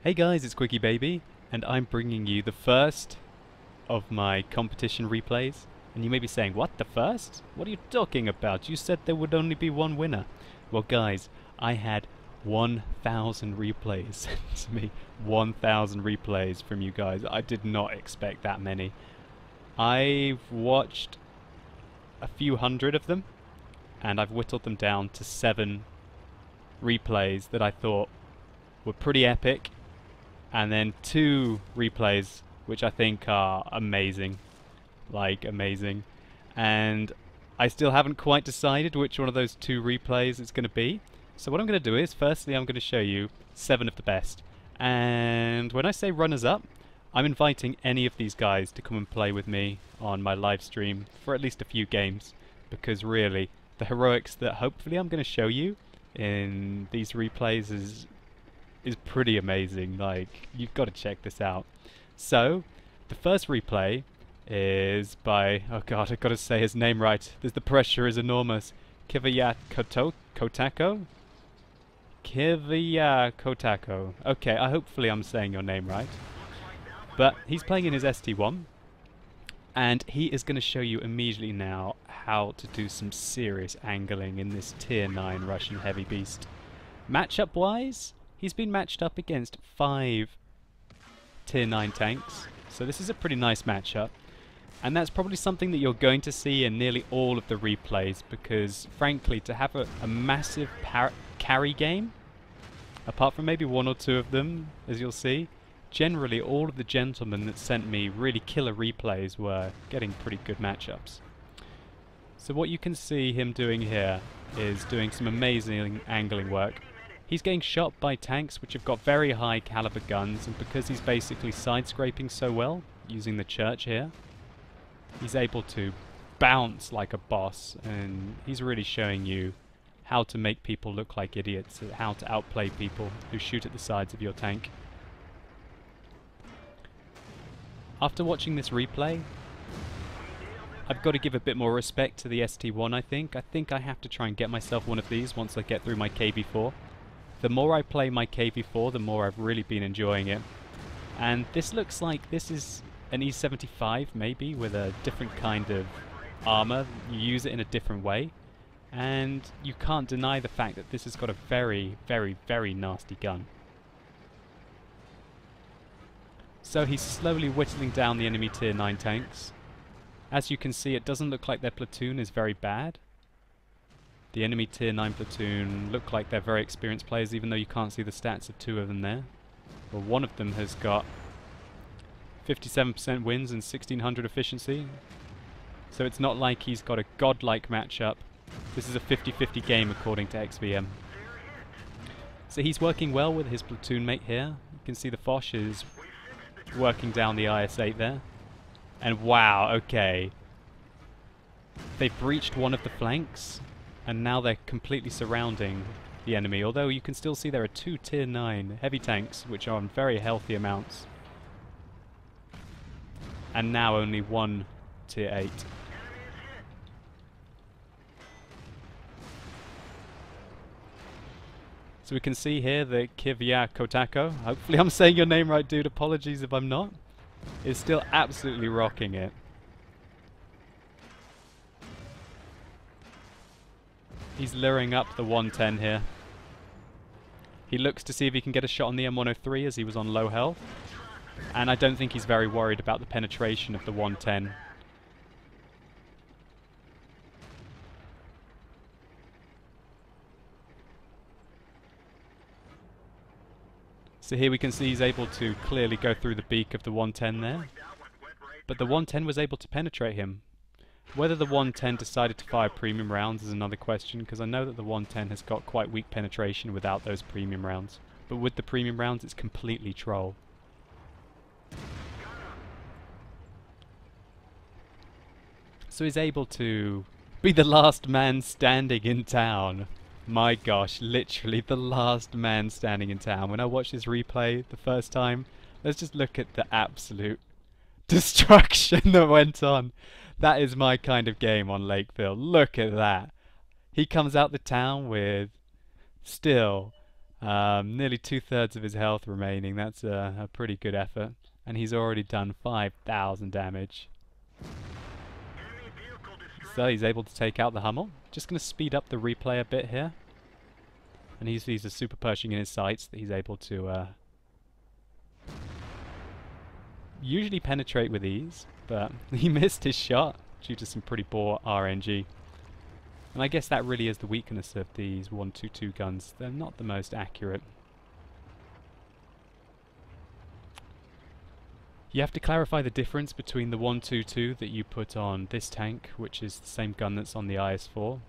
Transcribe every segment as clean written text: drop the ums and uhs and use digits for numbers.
Hey guys, it's Quickie Baby, and I'm bringing you the first of my competition replays. And you may be saying, what, the first? What are you talking about? You said there would only be one winner. Well guys, I had 1,000 replays sent to me. 1,000 replays from you guys. I did not expect that many. I've watched a few hundred of them, and I've whittled them down to 7 replays that I thought were pretty epic, and then 2 replays which I think are amazing, like amazing, and I still haven't quite decided which one of those 2 replays it's going to be. So what I'm going to do is, firstly I'm going to show you 7 of the best, and when I say runners up, I'm inviting any of these guys to come and play with me on my live stream for at least a few games, because really the heroics that hopefully I'm going to show you in these replays is pretty amazing. Like, you've got to check this out. So the first replay is by, oh god, I've got to say his name right, the pressure is enormous, Kotako? Kiviya Kotako. Okay, hopefully I'm saying your name right. But he's playing in his ST1, and he is going to show you immediately now how to do some serious angling in this tier 9 Russian heavy beast. Matchup wise, he's been matched up against 5 tier 9 tanks, so this is a pretty nice matchup. And that's probably something that you're going to see in nearly all of the replays, because frankly, to have a massive carry game, apart from maybe 1 or 2 of them, as you'll see, generally all of the gentlemen that sent me really killer replays were getting pretty good matchups. So what you can see him doing here is doing some amazing angling work. He's getting shot by tanks which have got very high caliber guns, and because he's basically side scraping so well using the church here, he's able to bounce like a boss, and he's really showing you how to make people look like idiots, how to outplay people who shoot at the sides of your tank. After watching this replay, I've got to give a bit more respect to the ST1, I think. I think I have to try and get myself one of these once I get through my KV4. The more I play my KV4, the more I've really been enjoying it. And this looks like this is an E75 maybe, with a different kind of armor. You use it in a different way, and you can't deny the fact that this has got a very, very, very nasty gun. So he's slowly whittling down the enemy tier 9 tanks. As you can see, it doesn't look like their platoon is very bad. The enemy tier 9 platoon look like they're very experienced players, even though you can't see the stats of 2 of them there. Well, one of them has got 57% wins and 1600 efficiency. So it's not like he's got a godlike matchup. This is a 50-50 game according to XVM. So he's working well with his platoon mate here. You can see the Foch is working down the IS-8 there. And wow, okay. They've breached one of the flanks, and now they're completely surrounding the enemy. Although you can still see there are 2 tier 9 heavy tanks, which are on very healthy amounts. And now only 1 tier 8. So we can see here that Kiviya Kotako, hopefully I'm saying your name right, dude, apologies if I'm not, is still absolutely rocking it. He's luring up the 110 here. He looks to see if he can get a shot on the M103 as he was on low health, and I don't think he's very worried about the penetration of the 110. So here we can see he's able to clearly go through the beak of the 110 there. But the 110 was able to penetrate him. Whether the 110 decided to fire premium rounds is another question, because I know that the 110 has got quite weak penetration without those premium rounds. But with the premium rounds, it's completely troll. So he's able to be the last man standing in town. My gosh, literally the last man standing in town. When I watched this replay the first time, let's just look at the absolute destruction that went on. That is my kind of game on Lakeville. Look at that. He comes out the town with still Nearly 2/3 of his health remaining. That's a pretty good effort. And he's already done 5,000 damage. So he's able to take out the Hummel. Just going to speed up the replay a bit here. And he's a super Pershing in his sights that he's able to usually penetrate with ease. But he missed his shot due to some pretty poor RNG. And I guess that really is the weakness of these 122 guns. They're not the most accurate. You have to clarify the difference between the 122 that you put on this tank, which is the same gun that's on the IS-4,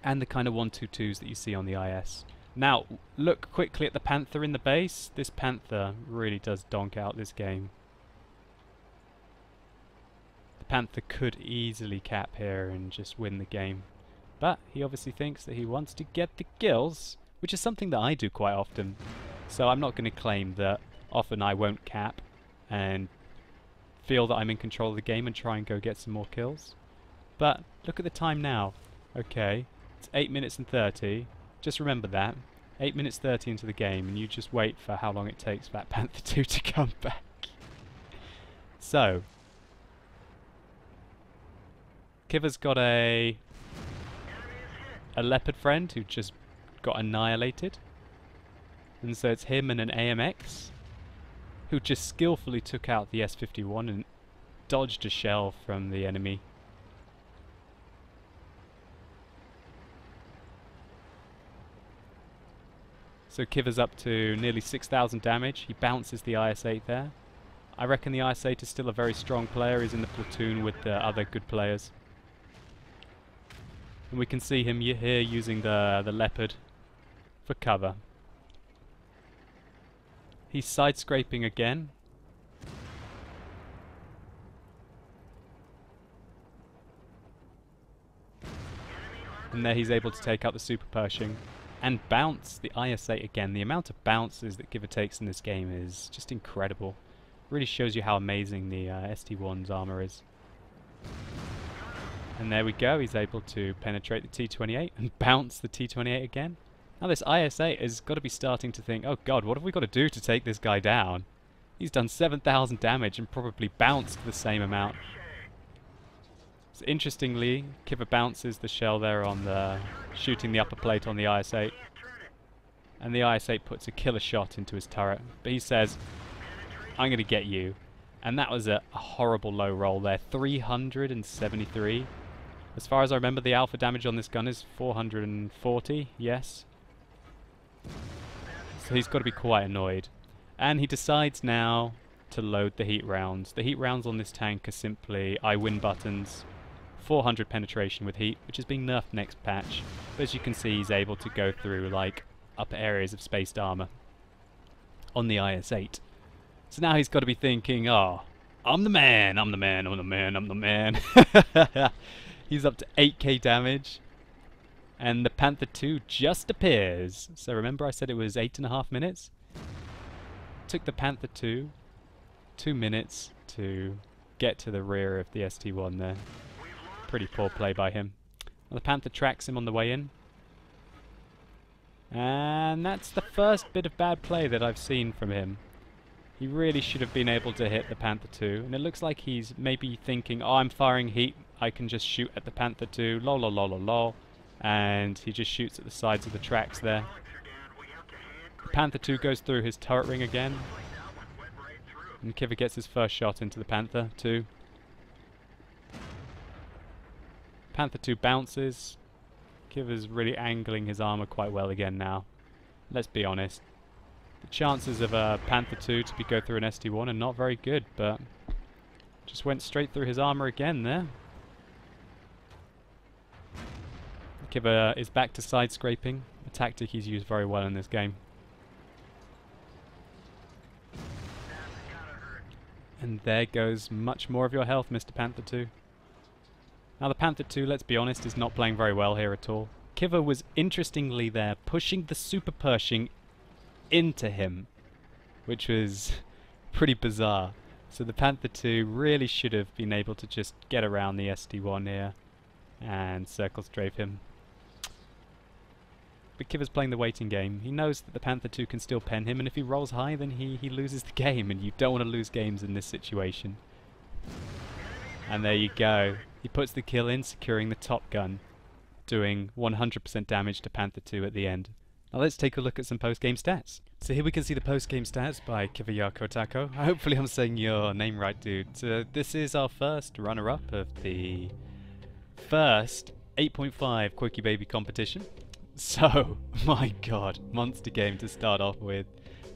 and the kind of 122s that you see on the IS. Now, look quickly at the Panther in the base. This Panther really does donk out this game. The Panther could easily cap here and just win the game. But he obviously thinks that he wants to get the kills, which is something that I do quite often. So I'm not going to claim that often I won't cap and feel that I'm in control of the game and try and go get some more kills. But look at the time now. Okay, it's 8 minutes and 30. Just remember that. 8 minutes 30 into the game, and you just wait for how long it takes for that Panther 2 to come back. So, Kiva's got a leopard friend who just got annihilated. And so it's him and an AMX who just skillfully took out the S51 and dodged a shell from the enemy. So Kiva's up to nearly 6,000 damage. He bounces the IS-8 there. I reckon the IS-8 is still a very strong player. He's in the platoon with the other good players. And we can see him here using the Leopard for cover. He's side-scraping again. And there he's able to take out the Super Pershing and bounce the IS-8 again. The amount of bounces that Kiva takes in this game is just incredible. Really shows you how amazing the ST1's armor is. And there we go, he's able to penetrate the T-28 and bounce the T-28 again. Now this IS-8 has got to be starting to think, oh god, what have we got to do to take this guy down? He's done 7,000 damage and probably bounced the same amount. So interestingly, Kiva bounces the shell there on the shooting the upper plate on the IS-8. And the IS-8 puts a killer shot into his turret. But he says, I'm going to get you. And that was a horrible low roll there. 373. As far as I remember, the alpha damage on this gun is 440, yes. So he's got to be quite annoyed. And he decides now to load the heat rounds. The heat rounds on this tank are simply I win buttons. 400 penetration with heat, which is being nerfed next patch. But as you can see, he's able to go through like upper areas of spaced armor on the IS-8. So now he's got to be thinking, oh, I'm the man, I'm the man, I'm the man, I'm the man. He's up to 8k damage. And the Panther 2 just appears. So remember I said it was 8.5 minutes? Took the Panther 2 2 minutes to get to the rear of the ST1 there. Pretty poor play by him. Well, the Panther tracks him on the way in. And that's the first bit of bad play that I've seen from him. He really should have been able to hit the Panther 2. And it looks like he's maybe thinking, oh, I'm firing heat, I can just shoot at the Panther 2, lol lol lol lol lol. And he just shoots at the sides of the tracks there. The Panther 2 goes through his turret ring again. And Kiva gets his first shot into the Panther 2. Panther 2 bounces. Kiva's really angling his armor quite well again now. Let's be honest. The chances of a Panther 2 to go through an ST1 are not very good, but just went straight through his armor again there. Kiva is back to side scraping, a tactic he's used very well in this game. And there goes much more of your health, Mr. Panther 2. Now the Panther 2, let's be honest, is not playing very well here at all. Kiva was interestingly there, pushing the Super Pershing into him, which was pretty bizarre. So the Panther 2 really should have been able to just get around the ST1 here and circle strafe him. but Kiva's playing the waiting game. He knows that the Panther 2 can still pen him, and if he rolls high, then he loses the game, and you don't want to lose games in this situation. And there you go. He puts the kill in, securing the top gun, doing 100% damage to Panther 2 at the end. Now let's take a look at some post-game stats. So here we can see the post-game stats by Kiva Kotako. Hopefully I'm saying your name right, dude. So this is our first runner-up of the first 8.5 Quirky Baby competition. So, my god, monster game to start off with.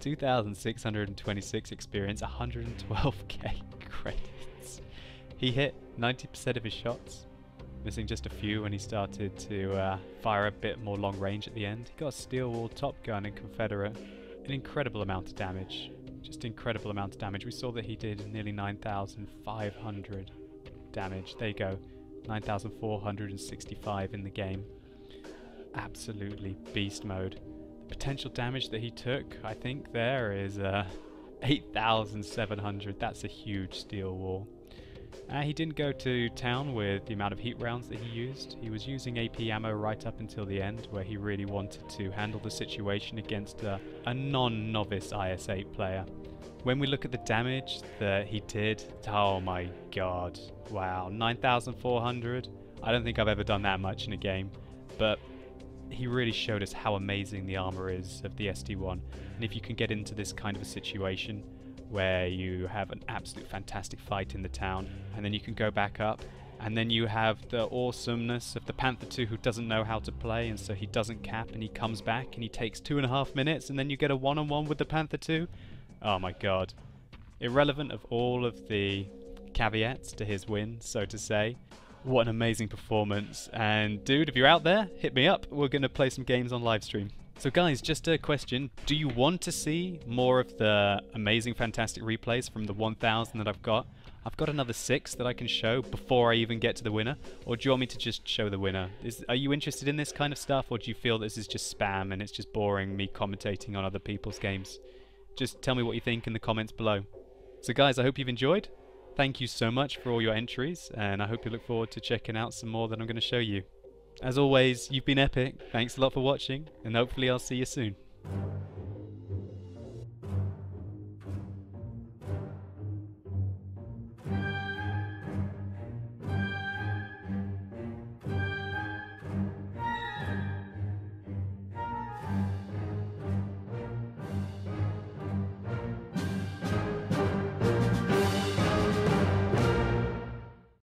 2,626 experience, 112k credits. He hit 90% of his shots, missing just a few when he started to fire a bit more long range at the end. He got a steel wall, top gun and Confederate. An incredible amount of damage. Just incredible amount of damage. We saw that he did nearly 9,500 damage. There you go. 9,465 in the game. Absolutely beast mode. The potential damage that he took, I think there is 8,700. That's a huge steel wall. He didn't go to town with the amount of heat rounds that he used. He was using AP ammo right up until the end, where he really wanted to handle the situation against a non-novice IS-8 player. When we look at the damage that he did, oh my god, wow, 9,400. I don't think I've ever done that much in a game, but he really showed us how amazing the armor is of the SD1. And if you can get into this kind of a situation where you have an absolute fantastic fight in the town, and then you can go back up, and then you have the awesomeness of the Panther 2 who doesn't know how to play, and so he doesn't cap, and he comes back and he takes 2.5 minutes, and then you get a one-on-one with the Panther 2. Oh my god. Irrelevant of all of the caveats to his win, so to say. What an amazing performance. And dude, if you're out there, hit me up. We're going to play some games on livestream. So guys, just a question. Do you want to see more of the amazing, fantastic replays from the 1,000 that I've got? I've got another 6 that I can show before I even get to the winner. Or do you want me to just show the winner? Are you interested in this kind of stuff? Or do you feel this is just spam and it's just boring me commentating on other people's games? Just tell me what you think in the comments below. So guys, I hope you've enjoyed. Thank you so much for all your entries, and I hope you look forward to checking out some more that I'm going to show you. As always, you've been epic. Thanks a lot for watching, and hopefully I'll see you soon.